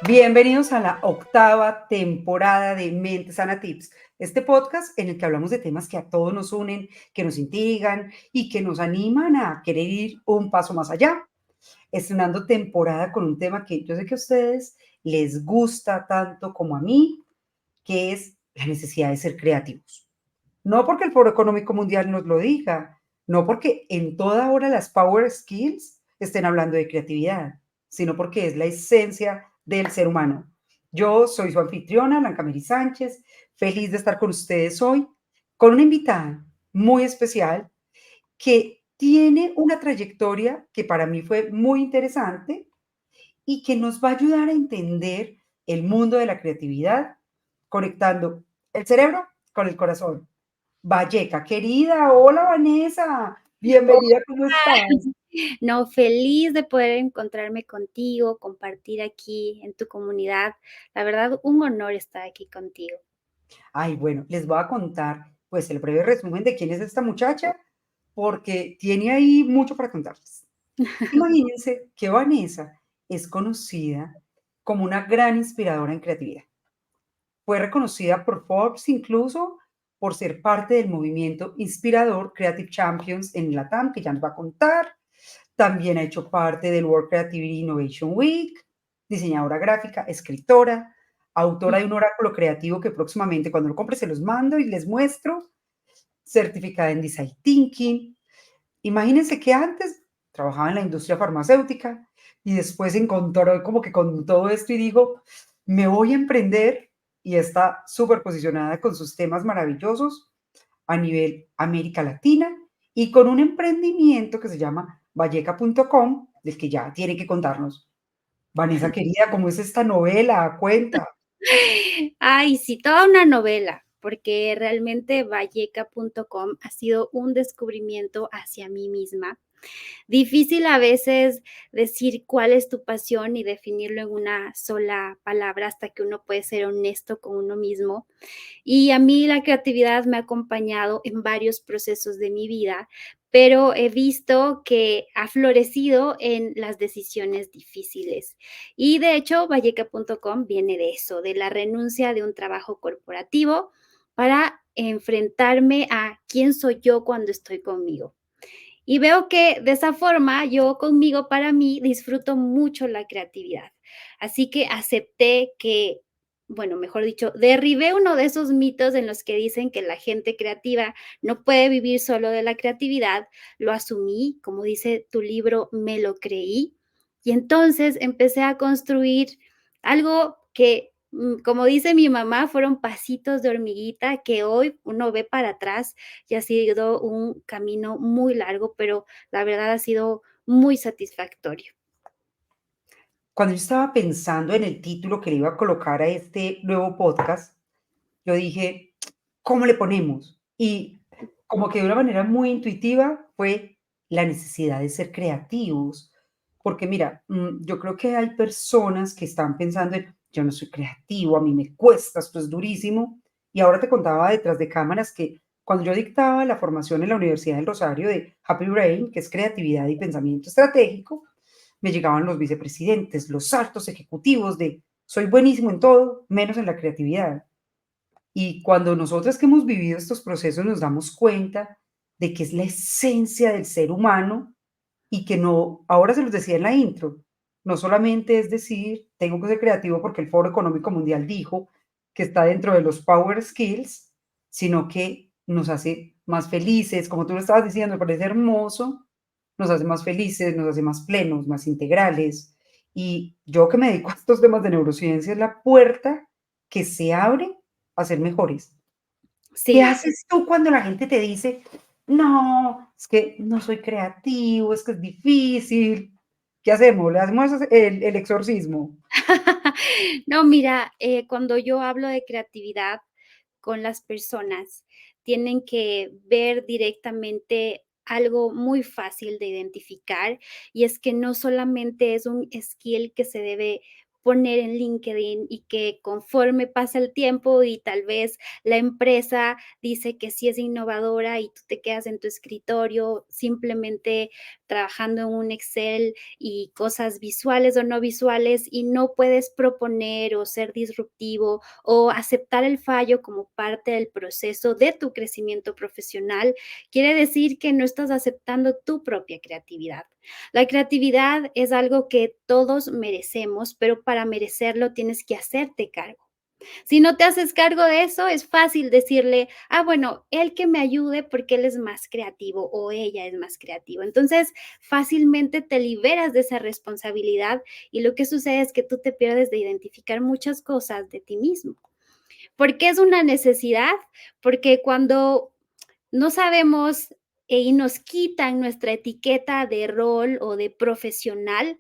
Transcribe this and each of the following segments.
Bienvenidos a la octava temporada de Mente Sana Tips, este podcast en el que hablamos de temas que a todos nos unen, que nos intrigan y que nos animan a querer ir un paso más allá. Estrenando temporada con un tema que yo sé que a ustedes les gusta tanto como a mí, que es la necesidad de ser creativos. No porque el Foro Económico Mundial nos lo diga, no porque en toda hora las Power Skills estén hablando de creatividad, sino porque es la esencia del ser humano. Yo soy su anfitriona, Blanca Mary Sánchez, feliz de estar con ustedes hoy, con una invitada muy especial que tiene una trayectoria que para mí fue muy interesante y que nos va a ayudar a entender el mundo de la creatividad, conectando el cerebro con el corazón. Valleca, querida, hola Vanessa, bienvenida, ¿cómo estás? No, feliz de poder encontrarme contigo, compartir aquí en tu comunidad. La verdad, un honor estar aquí contigo. Ay, bueno, les voy a contar pues el breve resumen de quién es esta muchacha, porque tiene ahí mucho para contarles. Imagínense que Vanessa es conocida como una gran inspiradora en creatividad. Fue reconocida por Forbes incluso por ser parte del movimiento inspirador Creative Champions en Latam, que ya nos va a contar. También ha hecho parte del World Creativity Innovation Week, diseñadora gráfica, escritora, autora de un oráculo creativo que próximamente cuando lo compre se los mando y les muestro, certificada en Design Thinking. Imagínense que antes trabajaba en la industria farmacéutica y después se encontró como que con todo esto y dijo, me voy a emprender y está súper posicionada con sus temas maravillosos a nivel América Latina y con un emprendimiento que se llama valleca.com, del que ya tiene que contarnos. Vanessa querida, ¿cómo es esta novela? Cuenta. Ay, sí, toda una novela, porque realmente valleca.com ha sido un descubrimiento hacia mí misma. Difícil a veces decir cuál es tu pasión y definirlo en una sola palabra hasta que uno puede ser honesto con uno mismo. Y a mí la creatividad me ha acompañado en varios procesos de mi vida, pero he visto que ha florecido en las decisiones difíciles. Y de hecho, valleca.com viene de eso, de la renuncia de un trabajo corporativo para enfrentarme a quién soy yo cuando estoy conmigo. Y veo que de esa forma yo conmigo, para mí, disfruto mucho la creatividad. Así que acepté que, bueno, mejor dicho, derribé uno de esos mitos en los que dicen que la gente creativa no puede vivir solo de la creatividad. Lo asumí, como dice tu libro, me lo creí. Y entonces empecé a construir algo que, como dice mi mamá, fueron pasitos de hormiguita que hoy uno ve para atrás y ha sido un camino muy largo, pero la verdad ha sido muy satisfactorio. Cuando yo estaba pensando en el título que le iba a colocar a este nuevo podcast, yo dije, ¿cómo le ponemos? Y como que de una manera muy intuitiva fue la necesidad de ser creativos. Porque mira, yo creo que hay personas que están pensando en, yo no soy creativo, a mí me cuesta, esto es durísimo. Y ahora te contaba detrás de cámaras que cuando yo dictaba la formación en la Universidad del Rosario de Happy Brain, que es creatividad y pensamiento estratégico, me llegaban los vicepresidentes, los altos ejecutivos de, soy buenísimo en todo, menos en la creatividad. Y cuando nosotros que hemos vivido estos procesos nos damos cuenta de que es la esencia del ser humano y que no, ahora se los decía en la intro, no solamente es decir, tengo que ser creativo porque el Foro Económico Mundial dijo que está dentro de los Power Skills, sino que nos hace más felices, como tú lo estabas diciendo, me parece hermoso, nos hace más felices, nos hace más plenos, más integrales. Y yo que me dedico a estos temas de neurociencia es la puerta que se abre a ser mejores. ¿Qué Sí. haces tú cuando la gente te dice, no, es que no soy creativo, es que es difícil? ¿Qué hacemos? ¿Le hacemos el exorcismo? No, mira, cuando yo hablo de creatividad con las personas, tienen que ver directamente algo muy fácil de identificar, y es que no solamente es un skill que se debe poner en LinkedIn y que conforme pasa el tiempo y tal vez la empresa dice que sí es innovadora y tú te quedas en tu escritorio simplemente trabajando en un Excel y cosas visuales o no visuales y no puedes proponer o ser disruptivo o aceptar el fallo como parte del proceso de tu crecimiento profesional, quiere decir que no estás aceptando tu propia creatividad. La creatividad es algo que todos merecemos, pero para merecerlo tienes que hacerte cargo. Si no te haces cargo de eso, es fácil decirle, bueno, él que me ayude porque él es más creativo o ella es más creativo. Entonces, fácilmente te liberas de esa responsabilidad y lo que sucede es que tú te pierdes de identificar muchas cosas de ti mismo. ¿Por qué es una necesidad? Porque cuando no sabemos y nos quitan nuestra etiqueta de rol o de profesional,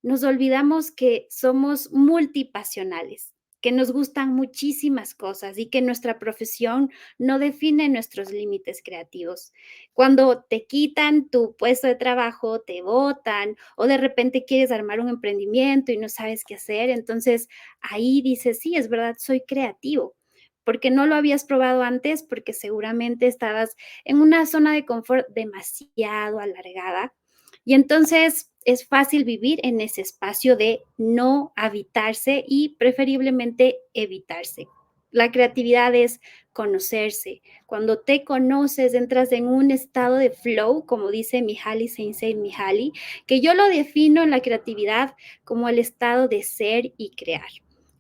nos olvidamos que somos multipasionales, que nos gustan muchísimas cosas y que nuestra profesión no define nuestros límites creativos. Cuando te quitan tu puesto de trabajo, te botan o de repente quieres armar un emprendimiento y no sabes qué hacer, entonces ahí dices, sí, es verdad, soy creativo. Porque no lo habías probado antes, porque seguramente estabas en una zona de confort demasiado alargada y entonces es fácil vivir en ese espacio de no habitarse y preferiblemente evitarse. La creatividad es conocerse. Cuando te conoces, entras en un estado de flow, como dice Mihaly Csikszentmihalyi, que yo lo defino en la creatividad como el estado de ser y crear.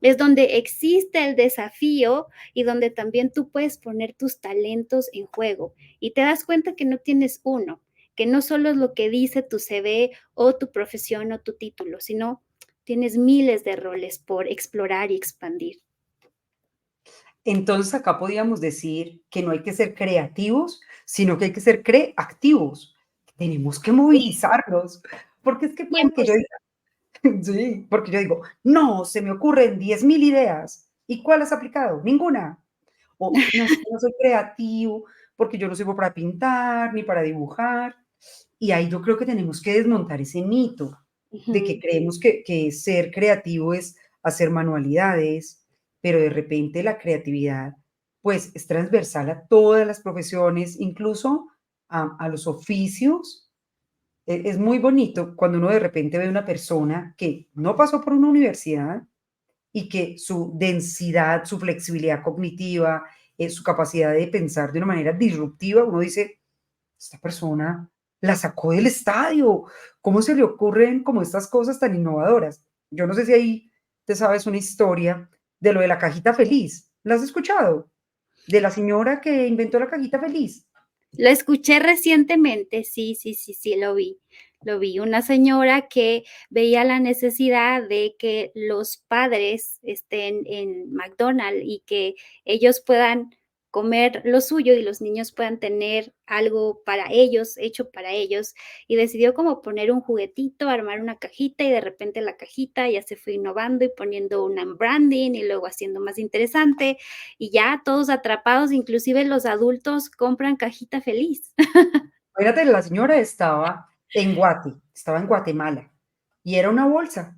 Es donde existe el desafío y donde también tú puedes poner tus talentos en juego y te das cuenta que no tienes uno, que no solo es lo que dice tu CV o tu profesión o tu título, sino tienes miles de roles por explorar y expandir. Entonces acá podríamos decir que no hay que ser creativos, sino que hay que ser creativos. Tenemos que Sí, movilizarnos, porque es que puede que yo 100%. diga, sí, porque yo digo, no, se me ocurren 10.000 ideas. ¿Y cuál has aplicado? Ninguna. O no, es que no soy creativo, porque yo no sirvo para pintar ni para dibujar. Y ahí yo creo que tenemos que desmontar ese mito de que Ujú. creemos que ser creativo es hacer manualidades, pero de repente la creatividad, pues, es transversal a todas las profesiones, incluso a los oficios. Es muy bonito cuando uno de repente ve una persona que no pasó por una universidad y que su densidad, su flexibilidad cognitiva, su capacidad de pensar de una manera disruptiva, uno dice: "Esta persona la sacó del estadio, ¿cómo se le ocurren como estas cosas tan innovadoras?". Yo no sé si ahí te sabes una historia de lo de la cajita feliz, ¿la has escuchado? De la señora que inventó la cajita feliz. Lo escuché recientemente, sí, sí, sí, sí, lo vi, lo vi. Una señora que veía la necesidad de que los padres estén en McDonald's y que ellos puedan comer lo suyo y los niños puedan tener algo para ellos, hecho para ellos, y decidió como poner un juguetito, armar una cajita y de repente la cajita ya se fue innovando y poniendo una en branding y luego haciendo más interesante y ya todos atrapados, inclusive los adultos compran cajita feliz. Imagínate, la señora estaba en Guatemala, y era una bolsa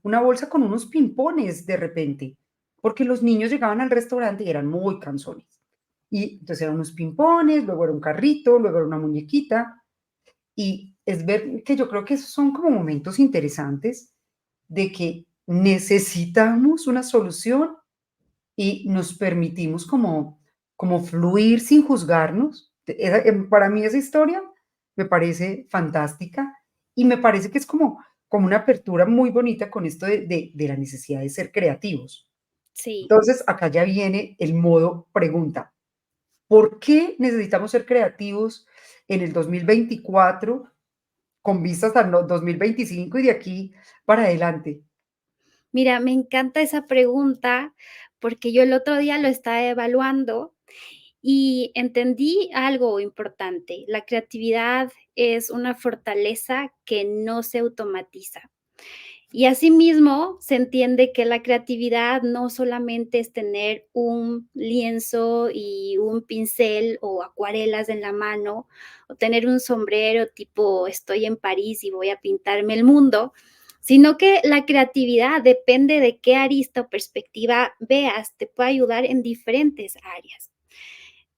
con unos pimpones de repente, porque los niños llegaban al restaurante y eran muy cansones. Y entonces eran unos pimpones, luego era un carrito, luego era una muñequita, y es ver que yo creo que esos son como momentos interesantes de que necesitamos una solución y nos permitimos como fluir sin juzgarnos. Para mí esa historia me parece fantástica y me parece que es como una apertura muy bonita con esto de la necesidad de ser creativos. Sí. Entonces, acá ya viene el modo pregunta. ¿Por qué necesitamos ser creativos en el 2024 con vistas al 2025 y de aquí para adelante? Mira, me encanta esa pregunta porque yo el otro día lo estaba evaluando y entendí algo importante. La creatividad es una fortaleza que no se automatiza. Y asimismo, se entiende que la creatividad no solamente es tener un lienzo y un pincel o acuarelas en la mano, o tener un sombrero tipo estoy en París y voy a pintarme el mundo, sino que la creatividad depende de qué arista o perspectiva veas, te puede ayudar en diferentes áreas.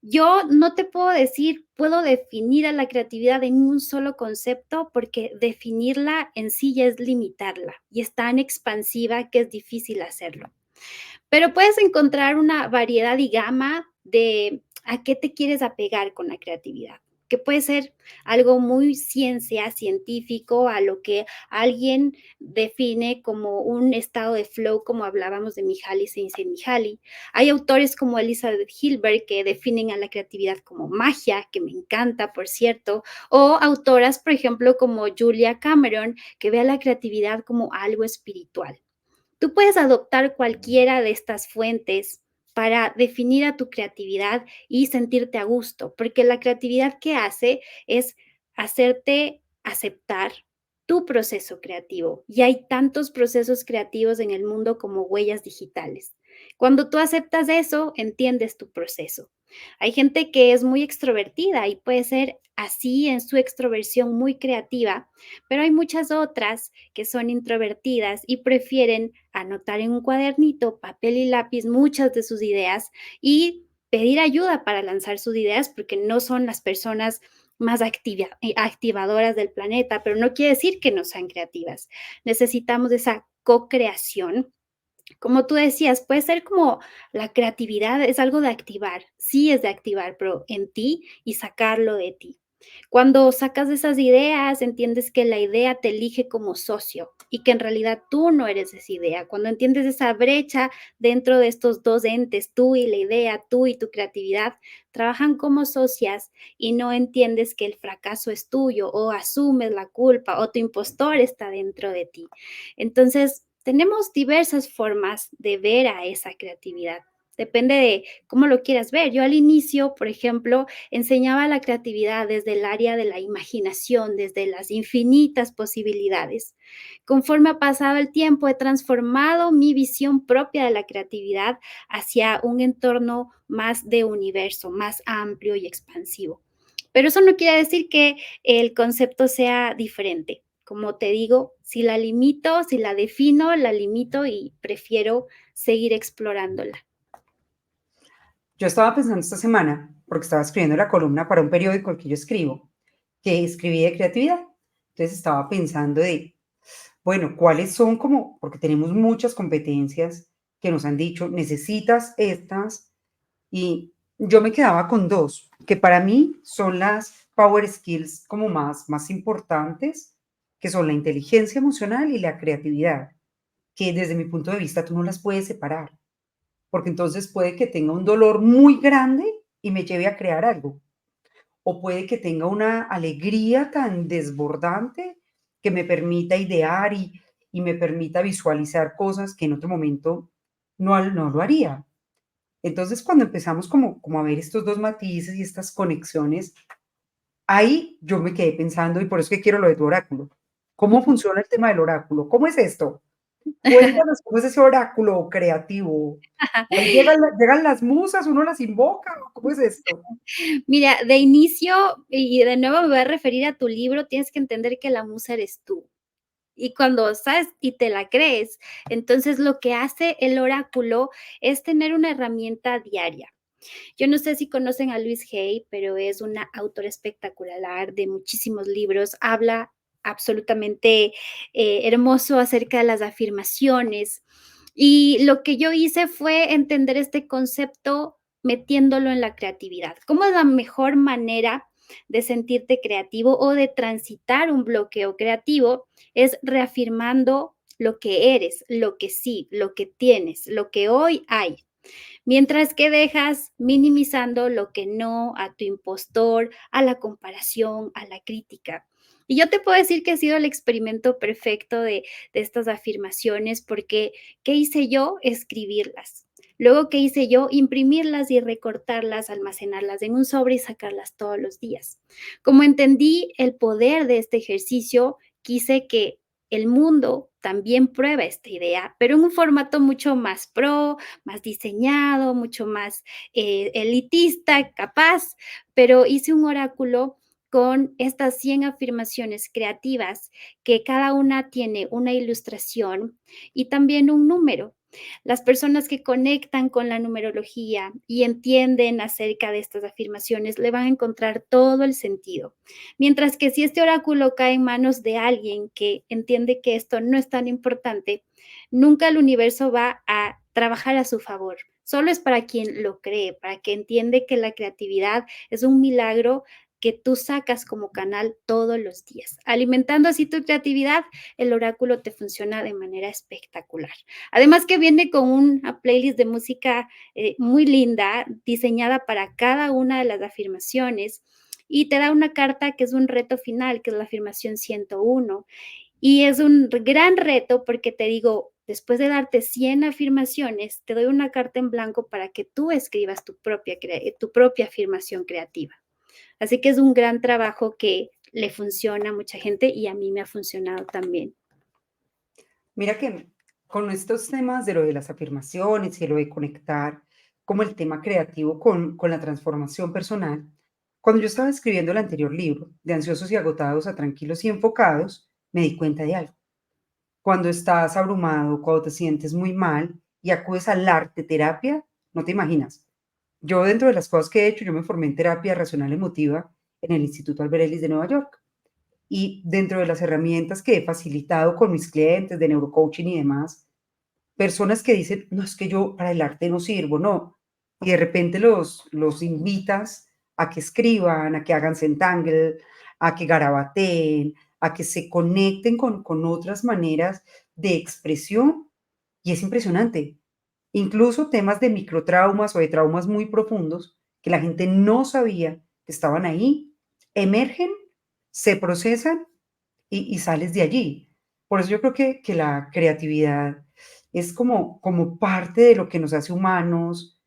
Yo no te puedo decir, puedo definir a la creatividad en un solo concepto, porque definirla en sí ya es limitarla y es tan expansiva que es difícil hacerlo. Pero puedes encontrar una variedad y gama de a qué te quieres apegar con la creatividad, que puede ser algo muy científico, a lo que alguien define como un estado de flow, como hablábamos de Mihaly Csikszentmihalyi. Hay autores como Elizabeth Gilbert que definen a la creatividad como magia, que me encanta, por cierto, o autoras, por ejemplo, como Julia Cameron, que ve a la creatividad como algo espiritual. Tú puedes adoptar cualquiera de estas fuentes para definir a tu creatividad y sentirte a gusto, porque la creatividad que hace es hacerte aceptar tu proceso creativo. Y hay tantos procesos creativos en el mundo como huellas digitales. Cuando tú aceptas eso, entiendes tu proceso. Hay gente que es muy extrovertida y puede ser así en su extroversión muy creativa, pero hay muchas otras que son introvertidas y prefieren anotar en un cuadernito, papel y lápiz muchas de sus ideas y pedir ayuda para lanzar sus ideas, porque no son las personas más activadoras del planeta, pero no quiere decir que no sean creativas. Necesitamos esa co-creación. Como tú decías, puede ser como la creatividad es algo de activar, sí es de activar, pero en ti y sacarlo de ti. Cuando sacas esas ideas, entiendes que la idea te elige como socio y que en realidad tú no eres esa idea. Cuando entiendes esa brecha dentro de estos dos entes, tú y la idea, tú y tu creatividad, trabajan como socias y no entiendes que el fracaso es tuyo o asumes la culpa o tu impostor está dentro de ti. Entonces, tenemos diversas formas de ver a esa creatividad. Depende de cómo lo quieras ver. Yo al inicio, por ejemplo, enseñaba la creatividad desde el área de la imaginación, desde las infinitas posibilidades. Conforme ha pasado el tiempo, he transformado mi visión propia de la creatividad hacia un entorno más de universo, más amplio y expansivo. Pero eso no quiere decir que el concepto sea diferente. Como te digo, si la limito, si la defino, la limito y prefiero seguir explorándola. Yo estaba pensando esta semana, porque estaba escribiendo la columna para un periódico al que yo escribo, que escribí de creatividad. Entonces estaba pensando de, bueno, ¿cuáles son como, porque tenemos muchas competencias que nos han dicho, necesitas estas, y yo me quedaba con dos, que para mí son las power skills como más importantes, que son la inteligencia emocional y la creatividad, que desde mi punto de vista tú no las puedes separar, porque entonces puede que tenga un dolor muy grande y me lleve a crear algo, o puede que tenga una alegría tan desbordante que me permita idear y me permita visualizar cosas que en otro momento no lo haría. Entonces, cuando empezamos como a ver estos 2 matices y estas conexiones, ahí yo me quedé pensando, y por eso es que quiero lo de tu oráculo. ¿Cómo funciona el tema del oráculo? ¿Cómo es esto? Cuéntanos cómo es ese oráculo creativo. Ahí llegan las musas, uno las invoca, ¿cómo es esto? Mira, de inicio, y de nuevo me voy a referir a tu libro, tienes que entender que la musa eres tú. Y cuando sabes y te la crees, entonces lo que hace el oráculo es tener una herramienta diaria. Yo no sé si conocen a Louise Hay, pero es una autora espectacular de muchísimos libros. Habla absolutamente hermoso acerca de las afirmaciones. Y lo que yo hice fue entender este concepto metiéndolo en la creatividad. ¿Cómo es la mejor manera de sentirte creativo o de transitar un bloqueo creativo? Es reafirmando lo que eres, lo que sí, lo que tienes, lo que hoy hay. Mientras que dejas minimizando lo que no, a tu impostor, a la comparación, a la crítica. Y yo te puedo decir que ha sido el experimento perfecto de estas afirmaciones porque, ¿qué hice yo? Escribirlas. Luego, ¿qué hice yo? Imprimirlas y recortarlas, almacenarlas en un sobre y sacarlas todos los días. Como entendí el poder de este ejercicio, quise que el mundo también pruebe esta idea, pero en un formato mucho más pro, más diseñado, mucho más elitista, capaz, pero hice un oráculo con estas 100 afirmaciones creativas, que cada una tiene una ilustración y también un número. Las personas que conectan con la numerología y entienden acerca de estas afirmaciones le van a encontrar todo el sentido. Mientras que si este oráculo cae en manos de alguien que entiende que esto no es tan importante, nunca el universo va a trabajar a su favor. Solo es para quien lo cree, para que entiende que la creatividad es un milagro que tú sacas como canal todos los días. Alimentando así tu creatividad, el oráculo te funciona de manera espectacular. Además que viene con una playlist de música muy linda, diseñada para cada una de las afirmaciones y te da una carta que es un reto final, que es la afirmación 101. Y es un gran reto porque te digo, después de darte 100 afirmaciones, te doy una carta en blanco para que tú escribas tu propia afirmación creativa. Así que es un gran trabajo que le funciona a mucha gente y a mí me ha funcionado también. Mira que con estos temas de lo de las afirmaciones y lo de conectar como el tema creativo con la transformación personal, cuando yo estaba escribiendo el anterior libro, de Ansiosos y Agotados a Tranquilos y Enfocados, me di cuenta de algo. Cuando estás abrumado, cuando te sientes muy mal y acudes al arte terapia, no te imaginas. Yo dentro de las cosas que he hecho, yo me formé en terapia racional emotiva en el Instituto Albert Ellis de Nueva York. Y dentro de las herramientas que he facilitado con mis clientes de neurocoaching y demás, personas que dicen, no, es que yo para el arte no sirvo, no. Y de repente los invitas a que escriban, a que hagan Zentangle, a que garabateen, a que se conecten con otras maneras de expresión. Y es impresionante. Incluso temas de microtraumas o de traumas muy profundos que la gente no sabía que estaban ahí, emergen, se procesan y sales de allí. Por eso yo creo que la creatividad es como parte de lo que nos hace humanos.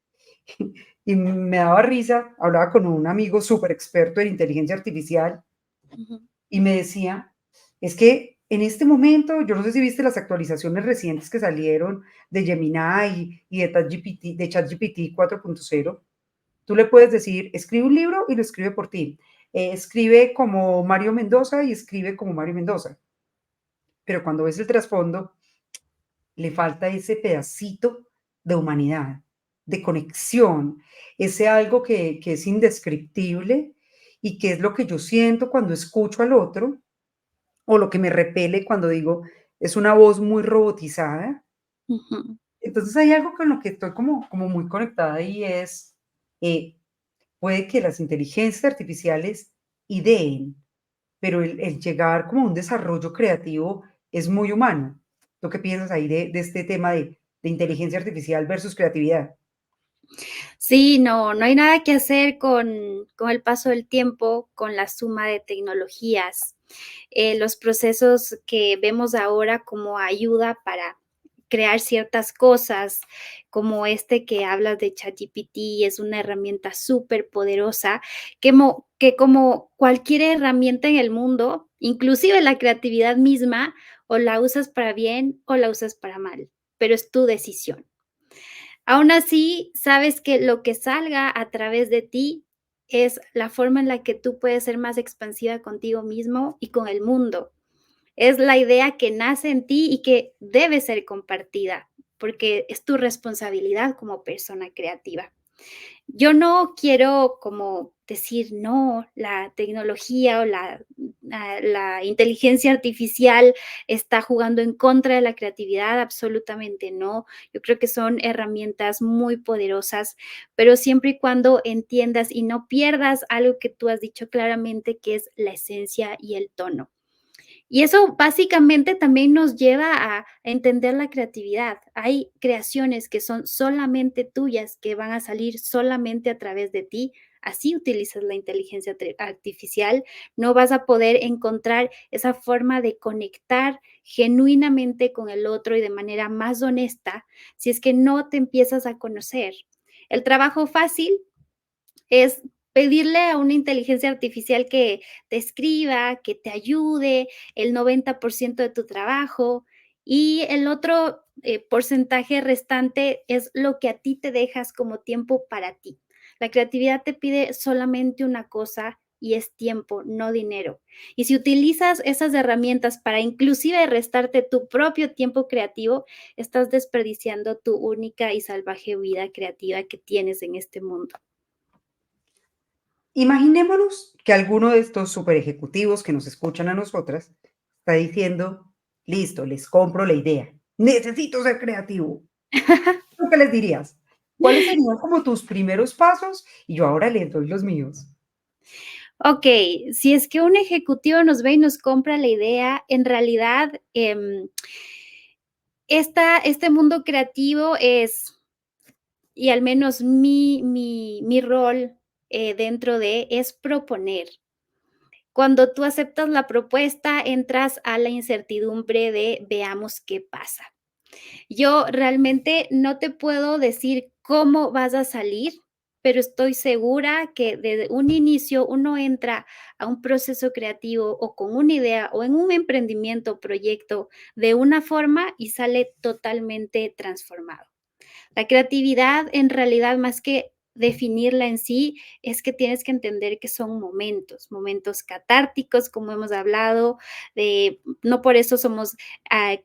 Y me daba risa, hablaba con un amigo súper experto en inteligencia artificial Ujú, y me decía, es que en este momento, yo no sé si viste las actualizaciones recientes que salieron de Gemini y de ChatGPT 4.0. Tú le puedes decir, escribe un libro y lo escribe por ti. Escribe como Mario Mendoza y escribe como Mario Mendoza. Pero cuando ves el trasfondo, le falta ese pedacito de humanidad, de conexión, ese algo que es indescriptible y que es lo que yo siento cuando escucho al otro o lo que me repele cuando digo, es una voz muy robotizada. ujú. Entonces hay algo con lo que estoy como muy conectada y es, eh, puede que las inteligencias artificiales ideen, pero el llegar como a un desarrollo creativo es muy humano. ¿Tú qué piensas ahí de este tema de inteligencia artificial versus creatividad? Sí, no, no hay nada que hacer con el paso del tiempo, con la suma de tecnologías. Los procesos que vemos ahora como ayuda para crear ciertas cosas, como este que hablas de ChatGPT, es una herramienta súper poderosa que como cualquier herramienta en el mundo, inclusive la creatividad misma, o la usas para bien o la usas para mal, pero es tu decisión. Aún así, sabes que lo que salga a través de ti es la forma en la que tú puedes ser más expansiva contigo mismo y con el mundo. Es la idea que nace en ti y que debe ser compartida, porque es tu responsabilidad como persona creativa. Yo no quiero como decir, no, la tecnología o la inteligencia artificial está jugando en contra de la creatividad, absolutamente no. Yo creo que son herramientas muy poderosas, pero siempre y cuando entiendas y no pierdas algo que tú has dicho claramente, que es la esencia y el tono. Y eso básicamente también nos lleva a entender la creatividad. Hay creaciones que son solamente tuyas, que van a salir solamente a través de ti. Así utilizas la inteligencia artificial, no vas a poder encontrar esa forma de conectar genuinamente con el otro y de manera más honesta si es que no te empiezas a conocer. El trabajo fácil es pedirle a una inteligencia artificial que te escriba, que te ayude el 90% de tu trabajo y el otro porcentaje restante es lo que a ti te dejas como tiempo para ti. La creatividad te pide solamente una cosa y es tiempo, no dinero. Y si utilizas esas herramientas para inclusive restarte tu propio tiempo creativo, estás desperdiciando tu única y salvaje vida creativa que tienes en este mundo. Imaginémonos que alguno de estos super ejecutivos que nos escuchan a nosotras está diciendo, listo, les compro la idea, necesito ser creativo. ¿Tú qué les dirías? ¿Cuáles serían como tus primeros pasos? Y yo ahora les doy los míos. Okey, si es que un ejecutivo nos ve y nos compra la idea, en realidad, este mundo creativo es, y al menos mi rol, dentro de, es proponer. Cuando tú aceptas la propuesta, entras a la incertidumbre de veamos qué pasa. Yo realmente no te puedo decir cómo vas a salir, pero estoy segura que desde un inicio uno entra a un proceso creativo o con una idea o en un emprendimiento, proyecto de una forma y sale totalmente transformado. La creatividad, en realidad, más que definirla en sí, es que tienes que entender que son momentos, momentos catárticos, como hemos hablado, no por eso somos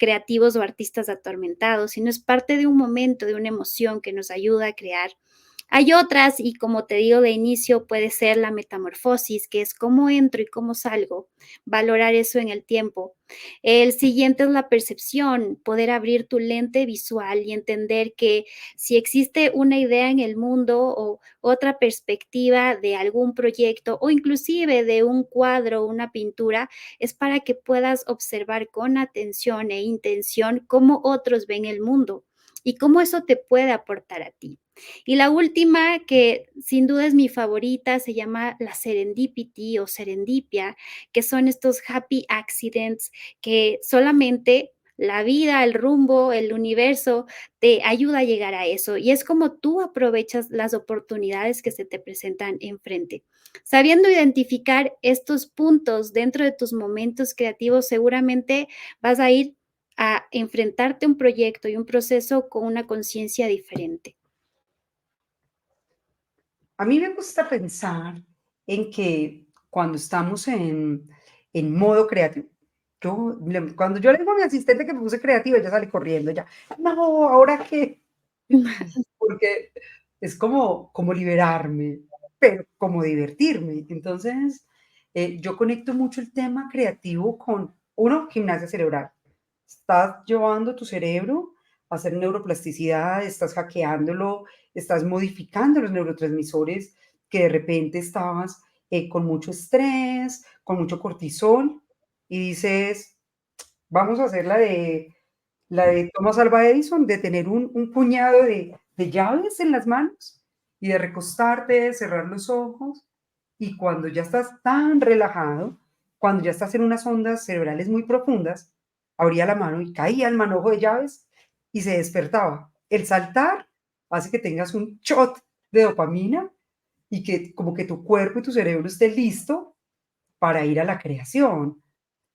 creativos o artistas atormentados, sino es parte de un momento, de una emoción que nos ayuda a crear. Hay otras, y como te digo de inicio, puede ser la metamorfosis, que es cómo entro y cómo salgo, valorar eso en el tiempo. El siguiente es la percepción, poder abrir tu lente visual y entender que si existe una idea en el mundo o otra perspectiva de algún proyecto o inclusive de un cuadro o una pintura, es para que puedas observar con atención e intención cómo otros ven el mundo y cómo eso te puede aportar a ti. Y la última, que sin duda es mi favorita, se llama la serendipity o serendipia, que son estos happy accidents que solamente la vida, el rumbo, el universo te ayuda a llegar a eso. Y es como tú aprovechas las oportunidades que se te presentan enfrente. Sabiendo identificar estos puntos dentro de tus momentos creativos, seguramente vas a ir a enfrentarte a un proyecto y un proceso con una conciencia diferente. A mí me gusta pensar en que cuando estamos en modo creativo, cuando yo le digo a mi asistente que me puse creativa, ella sale corriendo, ya, no, ¿ahora qué? Porque es como liberarme, pero como divertirme. Entonces, yo conecto mucho el tema creativo con, uno, gimnasia cerebral. Estás llevando tu cerebro a hacer neuroplasticidad, estás hackeándolo, estás modificando los neurotransmisores que de repente estabas con mucho estrés, con mucho cortisol, y dices, vamos a hacer la de Thomas Alva Edison, de tener un puñado de llaves en las manos y de recostarte, cerrar los ojos, y cuando ya estás tan relajado, cuando ya estás en unas ondas cerebrales muy profundas, abría la mano y caía el manojo de llaves y se despertaba. El saltar hace que tengas un shot de dopamina y que como que tu cuerpo y tu cerebro esté listo para ir a la creación.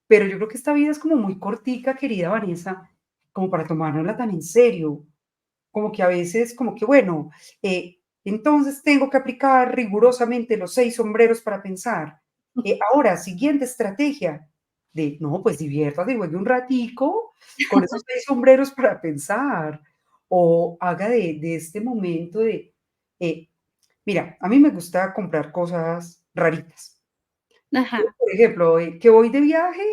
Pero yo creo que esta vida es como muy cortica, querida Vanessa, como para tomárnosla tan en serio. Como que a veces, como que bueno, entonces tengo que aplicar rigurosamente los 6 sombreros para pensar. Ahora, siguiente estrategia de, no, pues diviértase, juegue un ratico con esos 6 sombreros para pensar. O haga de este momento de, eh, mira, a mí me gusta comprar cosas raritas. Ajá, Por ejemplo, que voy de viaje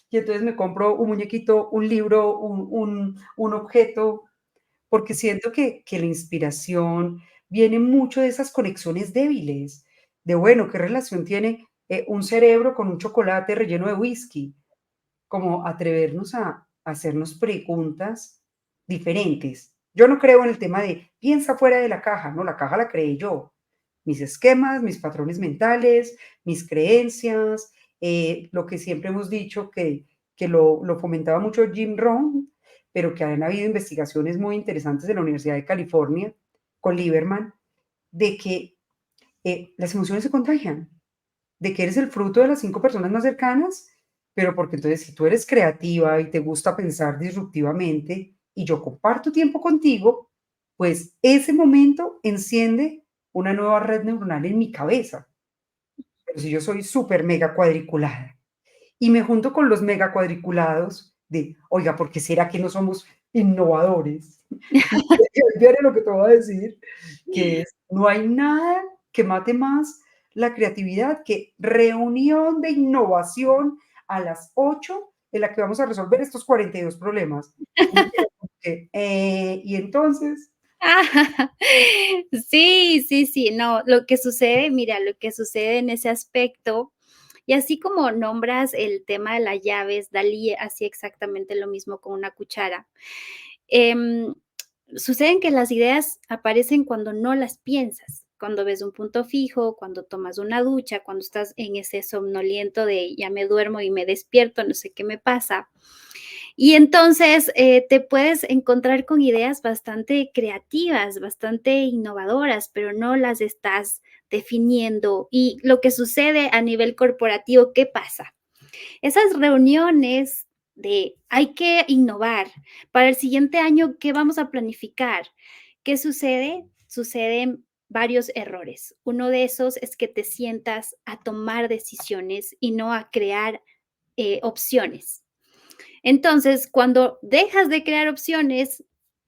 y entonces me compro un muñequito, un libro, un objeto, porque siento que la inspiración viene mucho de esas conexiones débiles, de bueno, ¿qué relación tiene un cerebro con un chocolate relleno de whisky? Como atrevernos a hacernos preguntas diferentes. Yo no creo en el tema de piensa fuera de la caja, no, la caja la creé yo. Mis esquemas, mis patrones mentales, mis creencias, lo que siempre hemos dicho que lo fomentaba mucho Jim Rohn, pero que han habido investigaciones muy interesantes de la Universidad de California con Lieberman, de que las emociones se contagian, de que eres el fruto de las 5 personas más cercanas, pero porque entonces si tú eres creativa y te gusta pensar disruptivamente y yo comparto tiempo contigo, pues ese momento enciende una nueva red neuronal en mi cabeza. pero si yo soy súper mega cuadriculada y me junto con los mega cuadriculados de, oiga, ¿por qué será que no somos innovadores? Y ahí viene lo que te voy a decir, que es, no hay nada que mate más la creatividad que reunión de innovación a las 8 en la que vamos a resolver estos 42 problemas. Uno queda como que, y entonces, Sí, sí, sí, no, lo que sucede, mira, lo que sucede en ese aspecto, y así como nombras el tema de las llaves, Dalí hacía exactamente lo mismo con una cuchara. Em, Suceden que las ideas aparecen cuando no las piensas, cuando ves un punto fijo, cuando tomas una ducha, cuando estás en ese somnoliento de ya me duermo y me despierto, no sé qué me pasa. Y entonces, te puedes encontrar con ideas bastante creativas, bastante innovadoras, pero no las estás definiendo. Y lo que sucede a nivel corporativo, ¿qué pasa? Esas reuniones de hay que innovar. Para el siguiente año, ¿qué vamos a planificar? ¿Qué sucede? Suceden varios errores. Uno de esos es que te sientas a tomar decisiones y no a crear opciones. Entonces, cuando dejas de crear opciones,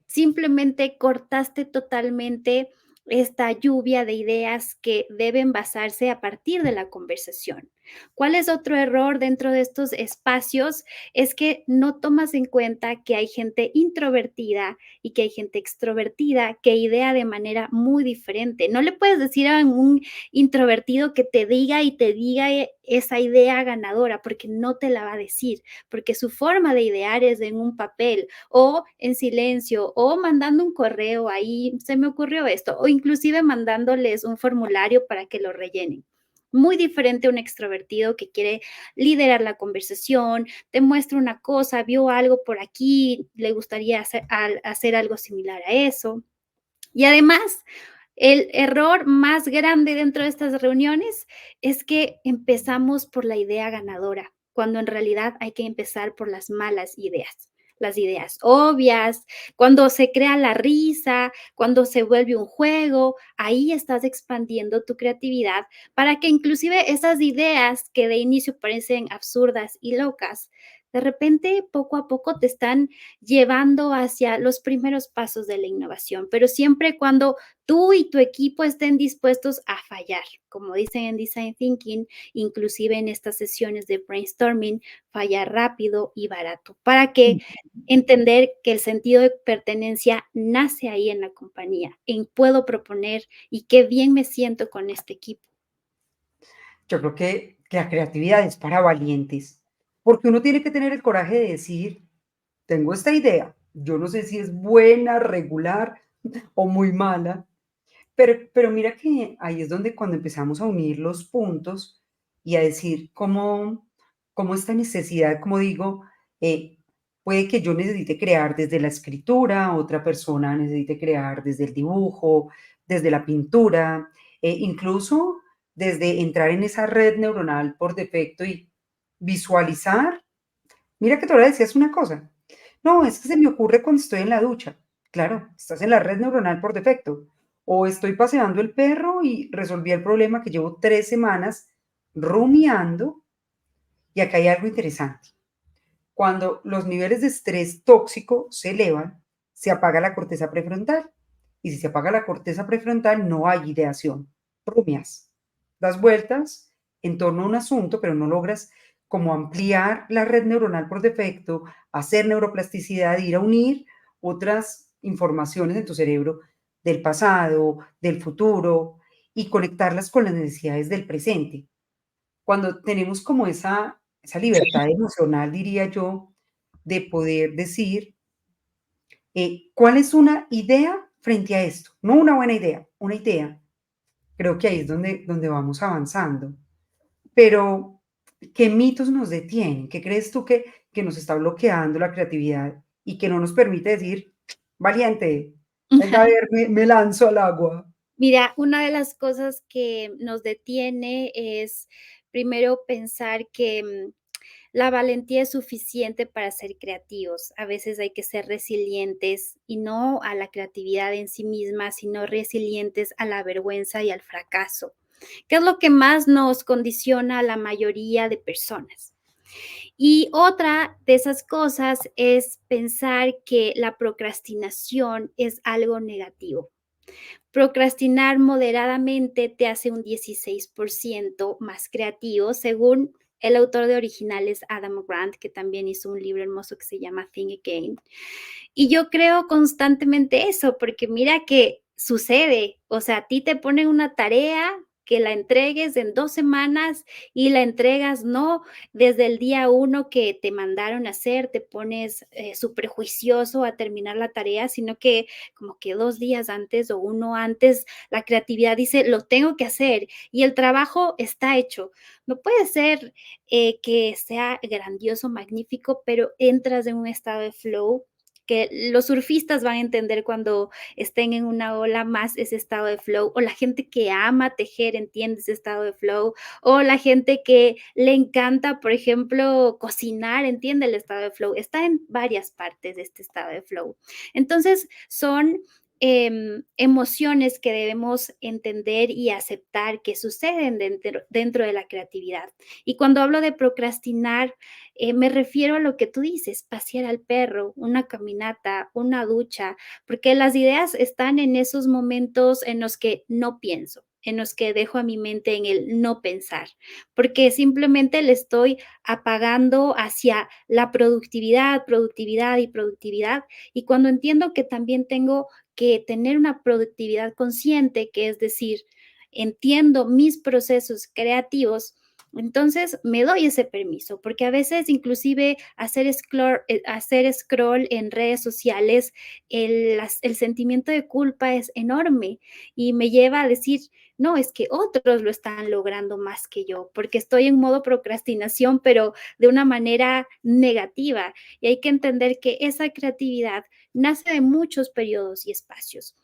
simplemente cortaste totalmente esta lluvia de ideas que deben basarse a partir de la conversación. ¿Cuál es otro error dentro de estos espacios? Es que no tomas en cuenta que hay gente introvertida y que hay gente extrovertida que idea de manera muy diferente. No le puedes decir a un introvertido que te diga y te diga esa idea ganadora porque no te la va a decir, porque su forma de idear es en un papel o en silencio o mandando un correo ahí, se me ocurrió esto, o inclusive mandándoles un formulario para que lo rellenen. Muy diferente a un extrovertido que quiere liderar la conversación, te muestra una cosa, vio algo por aquí, le gustaría hacer algo similar a eso. Y además, el error más grande dentro de estas reuniones es que empezamos por la idea ganadora, cuando en realidad hay que empezar por las malas ideas, las ideas obvias, cuando se crea la risa, cuando se vuelve un juego, ahí estás expandiendo tu creatividad para que inclusive esas ideas que de inicio parecen absurdas y locas, de repente poco a poco te están llevando hacia los primeros pasos de la innovación, pero siempre cuando tú y tu equipo estén dispuestos a fallar, como dicen en Design Thinking, inclusive en estas sesiones de brainstorming, fallar rápido y barato, para que entender que el sentido de pertenencia nace ahí en la compañía, en puedo proponer y qué bien me siento con este equipo. yo creo que la creatividad es para valientes, porque uno tiene que tener el coraje de decir, tengo esta idea, yo no sé si es buena, regular o muy mala, pero mira que ahí es donde cuando empezamos a unir los puntos y a decir cómo esta necesidad, como digo, eh, puede que yo necesite crear desde la escritura, otra persona necesite crear desde el dibujo, desde la pintura, incluso desde entrar en esa red neuronal por defecto y visualizar. Mira que tú ahora decías una cosa. No, es que se me ocurre cuando estoy en la ducha. Claro, estás en la red neuronal por defecto. O estoy paseando el perro y resolví el problema que llevo 3 semanas rumiando. Y acá hay algo interesante. Cuando los niveles de estrés tóxico se elevan, se apaga la corteza prefrontal. Y si se apaga la corteza prefrontal, no hay ideación. Rumias, das vueltas en torno a un asunto, pero no logras como ampliar la red neuronal por defecto, hacer neuroplasticidad, ir a unir otras informaciones en tu cerebro del pasado, del futuro y conectarlas con las necesidades del presente. Cuando tenemos como esa libertad emocional, diría yo, de poder decir, ¿cuál es una idea frente a esto? No una buena idea, una idea. Creo que ahí es donde vamos avanzando. Pero, ¿qué mitos nos detienen? ¿Qué crees tú que nos está bloqueando la creatividad y que no nos permite decir, valiente, venga a ver, me lanzo al agua? Mira, una de las cosas que nos detiene es primero pensar que la valentía es suficiente para ser creativos. A veces hay que ser resilientes y no a la creatividad en sí misma, sino resilientes a la vergüenza y al fracaso. que es lo que más nos condiciona a la mayoría de personas. Y otra de esas cosas es pensar que la procrastinación es algo negativo. Procrastinar moderadamente te hace un 16% más creativo, según el autor de originales Adam Grant, que también hizo un libro hermoso que se llama Think Again. Y yo creo constantemente eso, porque mira que sucede, o sea, a ti te ponen una tarea que la entregues en 2 semanas y la entregas no desde el día uno que te mandaron a hacer, te pones, superjuicioso a terminar la tarea, sino que como que 2 días antes o uno antes, la creatividad dice: "Lo tengo que hacer", y el trabajo está hecho. No puede ser, que sea grandioso, magnífico, pero entras en un estado de flow que los surfistas van a entender cuando estén en una ola más ese estado de flow, o la gente que ama tejer entiende ese estado de flow, o la gente que le encanta, por ejemplo, cocinar, entiende el estado de flow. Está en varias partes de este estado de flow. Entonces, son emociones que debemos entender y aceptar que suceden dentro de la creatividad. Y cuando hablo de procrastinar, me refiero a lo que tú dices, pasear al perro, una caminata, una ducha, porque las ideas están en esos momentos en los que no pienso, en los que dejo a mi mente en el no pensar, porque simplemente le estoy apagando hacia la productividad, productividad y productividad. Y cuando entiendo que también tengo que tener una productividad consciente, que es decir, entiendo mis procesos creativos, entonces me doy ese permiso, porque a veces inclusive hacer scroll en redes sociales, el sentimiento de culpa es enorme y me lleva a decir, no, es que otros lo están logrando más que yo, porque estoy en modo procrastinación, pero de una manera negativa. Y hay que entender que esa creatividad nace de muchos periodos y espacios.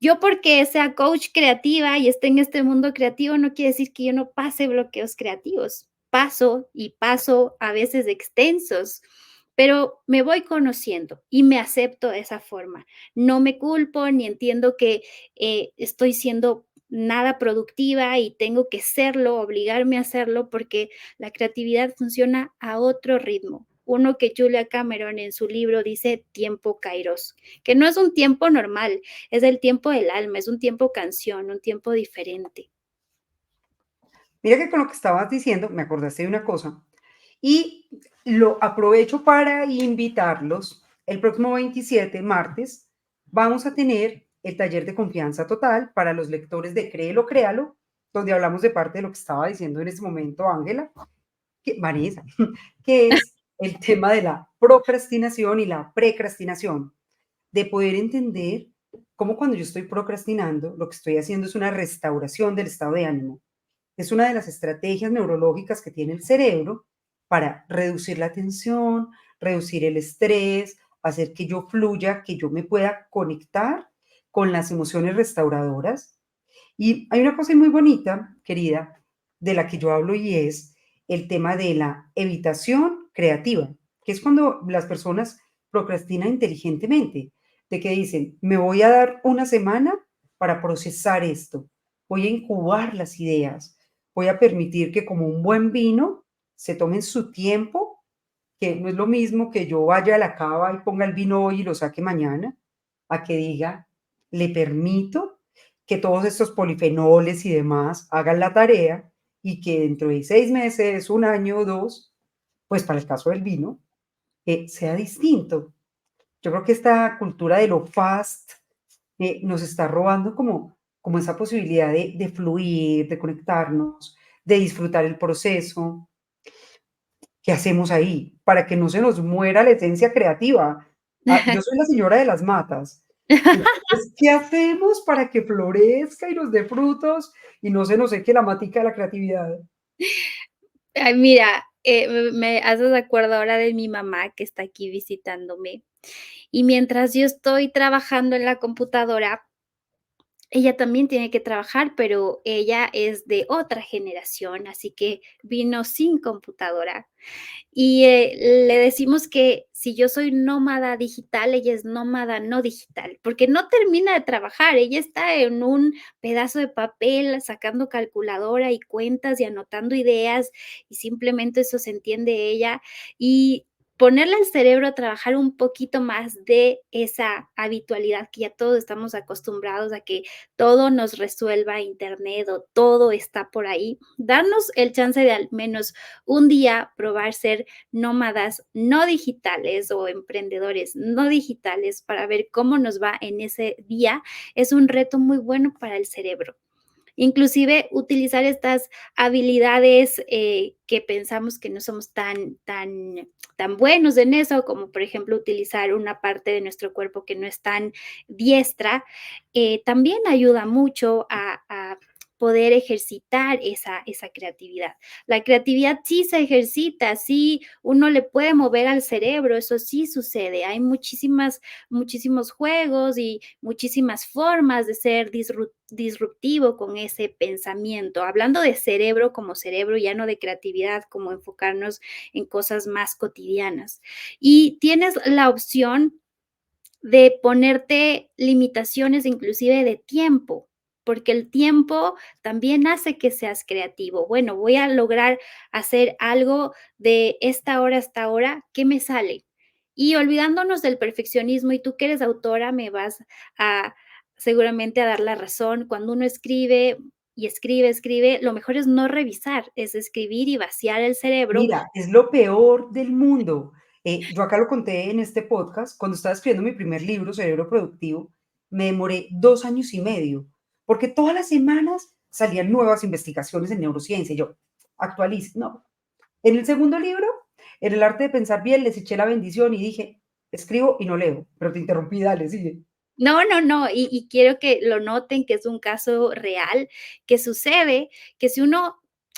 Yo porque sea coach creativa y esté en este mundo creativo, no quiere decir que yo no pase bloqueos creativos. Paso y paso a veces extensos, pero me voy conociendo y me acepto de esa forma. No me culpo ni entiendo que estoy siendo nada productiva y tengo que serlo, obligarme a hacerlo, porque la creatividad funciona a otro ritmo. Uno que Julia Cameron en su libro dice tiempo kairos, que no es un tiempo normal, es el tiempo del alma, es un tiempo canción, un tiempo diferente. Mira que con lo que estabas diciendo, me acordaste de una cosa y lo aprovecho para invitarlos. El próximo 27, martes, vamos a tener el taller de confianza total para los lectores de Créelo, Créalo, donde hablamos de parte de lo que estaba diciendo en este momento Ángela, Vanessa, que es el tema de la procrastinación y la precrastinación, de poder entender cómo cuando yo estoy procrastinando, lo que estoy haciendo es una restauración del estado de ánimo. Es una de las estrategias neurológicas que tiene el cerebro para reducir la tensión, reducir el estrés, hacer que yo fluya, que yo me pueda conectar con las emociones restauradoras. Y hay una cosa muy bonita, querida, de la que yo hablo y es el tema de la evitación creativa, que es cuando las personas procrastinan inteligentemente, de que dicen, me voy a dar una semana para procesar esto, voy a incubar las ideas, voy a permitir que como un buen vino se tomen su tiempo, que no es lo mismo que yo vaya a la cava y ponga el vino hoy y lo saque mañana, a que diga, le permito que todos estos polifenoles y demás hagan la tarea y que dentro de 6 meses, un año o dos, pues para el caso del vino, sea distinto. Yo creo que esta cultura de lo fast nos está robando como esa posibilidad de fluir, de conectarnos, de disfrutar el proceso. ¿Qué hacemos ahí? Para que no se nos muera la esencia creativa. Ah, yo soy la señora de las matas. Entonces, ¿qué hacemos para que florezca y nos dé frutos y no se nos seque la matica de la creatividad? Ay, mira, me haces de acuerdo ahora de mi mamá que está aquí visitándome. Y mientras yo estoy trabajando en la computadora, ella también tiene que trabajar, pero ella es de otra generación, así que vino sin computadora. Y, le decimos que si yo soy nómada digital, ella es nómada no digital, porque no termina de trabajar, ella está en un pedazo de papel sacando calculadora y cuentas y anotando ideas, y simplemente eso se entiende ella. Y ponerle al cerebro a trabajar un poquito más de esa habitualidad que ya todos estamos acostumbrados a que todo nos resuelva Internet o todo está por ahí, darnos el chance de al menos un día probar ser nómadas no digitales o emprendedores no digitales para ver cómo nos va en ese día, es un reto muy bueno para el cerebro. Inclusive utilizar estas habilidades, que pensamos que no somos tan buenos en eso, como por ejemplo utilizar una parte de nuestro cuerpo que no es tan diestra, también ayuda mucho a poder ejercitar esa creatividad. La creatividad sí se ejercita, sí uno le puede mover al cerebro, eso sí sucede. Hay muchísimos juegos y muchísimas formas de ser disruptivo con ese pensamiento. Hablando de cerebro como cerebro, ya no de creatividad, como enfocarnos en cosas más cotidianas. Y tienes la opción de ponerte limitaciones inclusive de tiempo, porque el tiempo también hace que seas creativo. Bueno, voy a lograr hacer algo de esta hora a esta hora, ¿qué me sale? Y olvidándonos del perfeccionismo, y tú que eres autora me vas a seguramente a dar la razón. Cuando uno escribe y escribe, escribe, lo mejor es no revisar, es escribir y vaciar el cerebro. Mira, es lo peor del mundo. Yo acá lo conté en este podcast, cuando estaba escribiendo mi primer libro, Cerebro Productivo, me demoré 2 años y medio, porque todas las semanas salían nuevas investigaciones en neurociencia, y yo, actualice, no. En el segundo libro, en El arte de pensar bien, les eché la bendición y dije: "Escribo y no leo", pero te interrumpí, dale, sigue. No, no, no, y quiero que lo noten, que es un caso real, que sucede, que si uno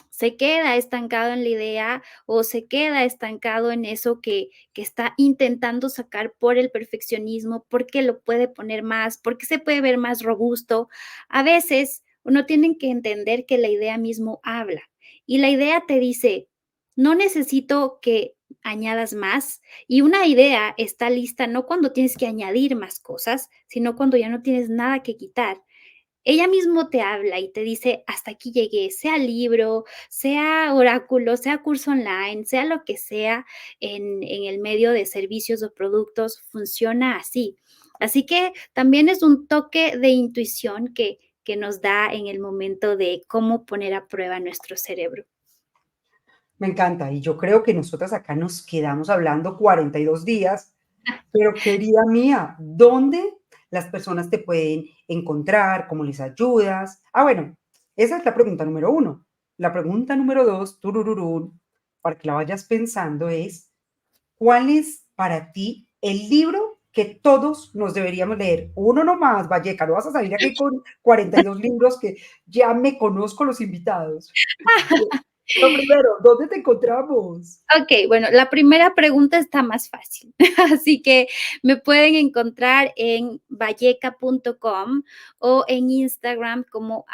se queda estancado en la idea o se queda estancado en eso que está intentando sacar por el perfeccionismo, porque lo puede poner más, porque se puede ver más robusto, a veces uno tiene que entender que la idea mismo habla, y la idea te dice: "No necesito que añadas más", y una idea está lista no cuando tienes que añadir más cosas, sino cuando ya no tienes nada que quitar. Ella mismo te habla y te dice: "Hasta aquí llegué", sea libro, sea oráculo, sea curso online, sea lo que sea en el medio de servicios o productos, funciona así. Así que también es un toque de intuición que nos da en el momento de cómo poner a prueba nuestro cerebro. Me encanta, y yo creo que nosotras acá nos quedamos hablando 42 días. Pero querida mía, ¿dónde las personas te pueden encontrar? ¿Cómo les ayudas? Ah, bueno, esa es la pregunta número uno. La pregunta número dos, turururún, para que la vayas pensando es, ¿cuál es para ti el libro que todos nos deberíamos leer? Uno nomás, Valleca, no vas a salir aquí con 42 libros que ya me conozco los invitados. Lo primero, ¿dónde te encontramos? Okey, bueno, la primera pregunta está más fácil, así que me pueden encontrar en valleca.com o en Instagram como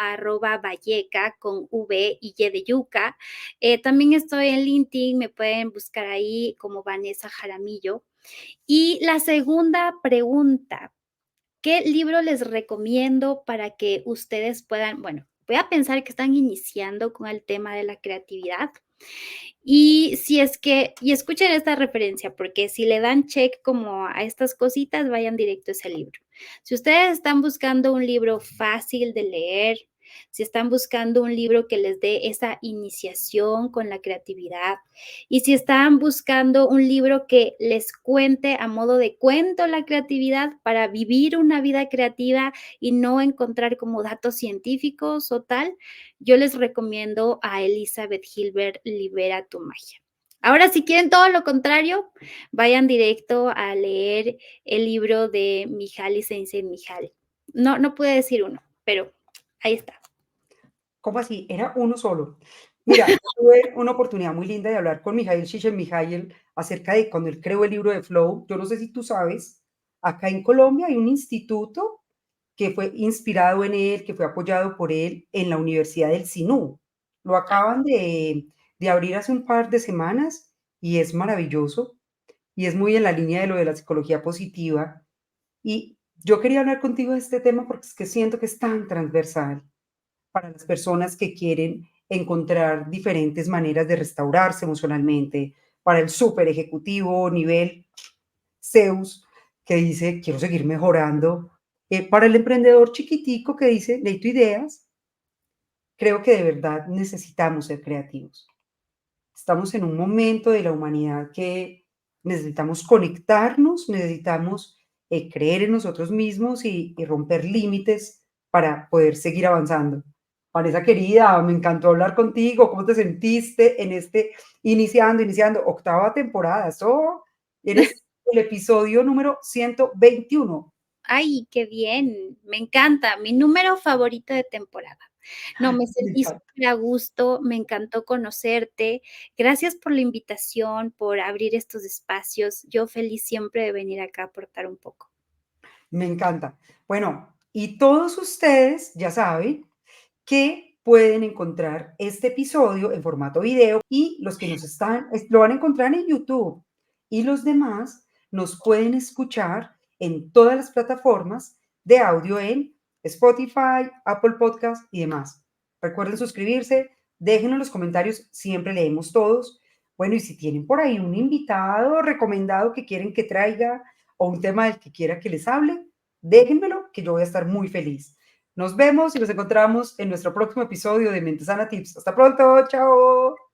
@valleca con V y Y de yuca. También estoy en LinkedIn, me pueden buscar ahí como Vanessa Jaramillo. Y la segunda pregunta, ¿qué libro les recomiendo para que ustedes puedan? Bueno, voy a pensar que están iniciando con el tema de la creatividad. Y si es que y escuchen esta referencia, porque si le dan check como a estas cositas, vayan directo a ese libro. Si ustedes están buscando un libro fácil de leer, si están buscando un libro que les dé esa iniciación con la creatividad, y si están buscando un libro que les cuente a modo de cuento la creatividad para vivir una vida creativa y no encontrar como datos científicos o tal, yo les recomiendo a Elizabeth Gilbert, Libera tu magia. Ahora, si quieren todo lo contrario, vayan directo a leer el libro de Mihaly Csikszentmihalyi. No pude decir uno, pero ahí está. ¿Cómo así? Era uno solo. Mira, yo tuve una oportunidad muy linda de hablar con Mijail Csikszentmihalyi acerca de cuando él creó el libro de Flow. Yo no sé si tú sabes, acá en Colombia hay un instituto que fue inspirado en él, que fue apoyado por él en la Universidad del Sinú. Lo acaban de abrir hace un par de semanas y es maravilloso y es muy en la línea de lo de la psicología positiva. Y yo quería hablar contigo de este tema porque es que siento que es tan transversal para las personas que quieren encontrar diferentes maneras de restaurarse emocionalmente, para el súper ejecutivo nivel Zeus, que dice, quiero seguir mejorando, para el emprendedor chiquitico que dice, necesito ideas, creo que de verdad necesitamos ser creativos. Estamos en un momento de la humanidad que necesitamos conectarnos, necesitamos creer en nosotros mismos y romper límites para poder seguir avanzando. Vanessa querida, me encantó hablar contigo. ¿Cómo te sentiste en este iniciando, octava temporada? Eso, eres el episodio número 121. Ay, qué bien, me encanta, mi número favorito de temporada. No, me Me sentí encanta. súper a gusto, me encantó conocerte. Gracias por la invitación, por abrir estos espacios. Yo feliz siempre de venir acá a aportar un poco. Me encanta. Bueno, y todos ustedes ya saben que pueden encontrar este episodio en formato video y los que nos están, lo van a encontrar en YouTube y los demás nos pueden escuchar en todas las plataformas de audio en Spotify, Apple Podcast y demás. Recuerden suscribirse, déjenos los comentarios, siempre leemos todos. Bueno, y si tienen por ahí un invitado recomendado que quieren que traiga o un tema del que quiera que les hable, déjenmelo que yo voy a estar muy feliz. Nos vemos y nos encontramos en nuestro próximo episodio de Mente Sana Tips. Hasta pronto, chao.